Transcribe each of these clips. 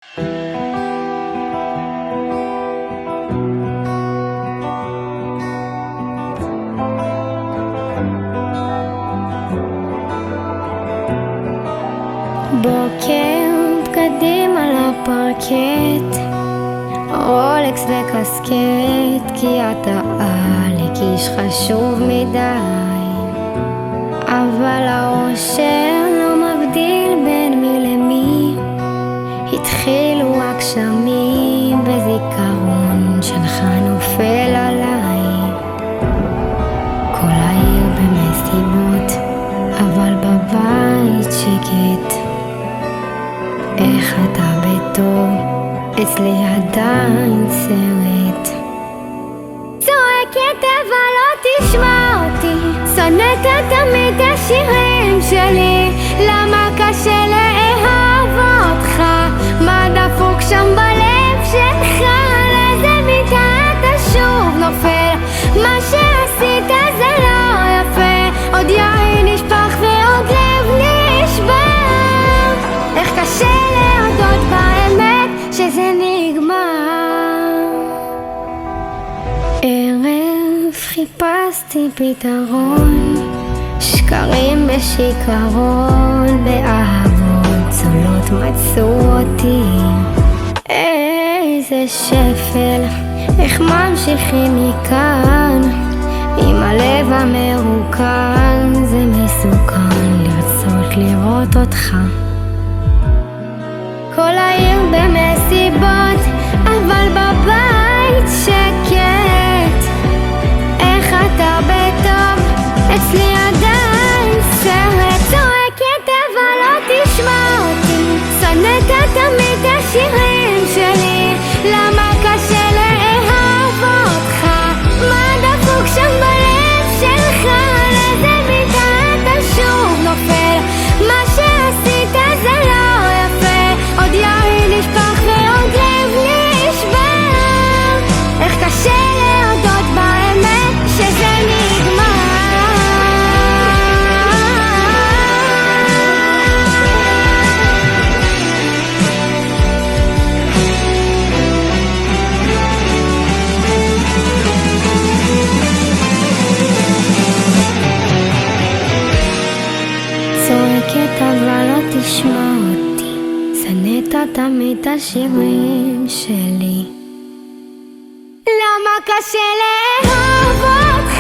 בוקר, בגדים על הפרקט, רולקס וקסקט, כי אתה עליק איש חשוב מדי, אבל האושר לא מבדיל בין מי למי. התחילו הגשמים וזיכרון שלך נופל עליי. כל העיר במסיבות, אבל בבית שקט. איך אתה בטוב, אצלי עדיין סרט. צועקת אבל לא תשמע אותי, שונאת תמיד השירים שלי. למה קשה לאהוב אותך? מה דפוק שם בלב שלך? לאיזה מיטה אתה שוב נופל? מה שעשית זה לא יפה, עוד יין נשפך ועוד לב נשבר. איך קשה להודות באמת שזה נגמר. ערב חיפשתי פתרון, שקרים בשיכרון, באהבות צולות מצאו אותי. איזה שפל, איך ממשיכים מכאן? עם הלב המרוקן זה מסוכן לרצות לראות אותך. כל העיר במסיבות, אבל בבית שקט. איך אתה בטוב, אצלי עדיין סרט. צועקת אבל לא תשמע אותי, שונאת תמיד השירים שלי. למה קשה לאהוב אותך? מה דפוק שם בלב שלך? לאיזה מיטה אתה שוב נופל? מה שעשית זה לא יפה, עוד יין נשפך ועוד לב נשבר. איך קשה להודות באמת שזה נגמר. צועקת אבל לא תשמע אותי, שנאת תמיד השירים שלי. למה קשה לאהוב אותך?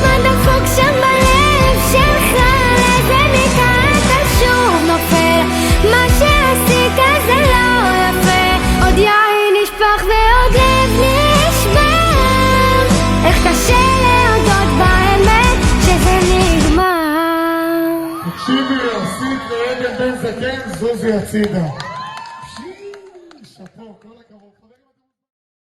מה דפוק שם בלב שלך? לאיזה מיטה אתה שוב נופל? מה שעשית זה לא יפה, עוד יין נשפך ועוד לב נשבר. איך קשה להודות באמת שזה נגמר. תקשיבי, עשית לעגל בן זקן, זוזי הצידה. שאפו, כל הכבוד.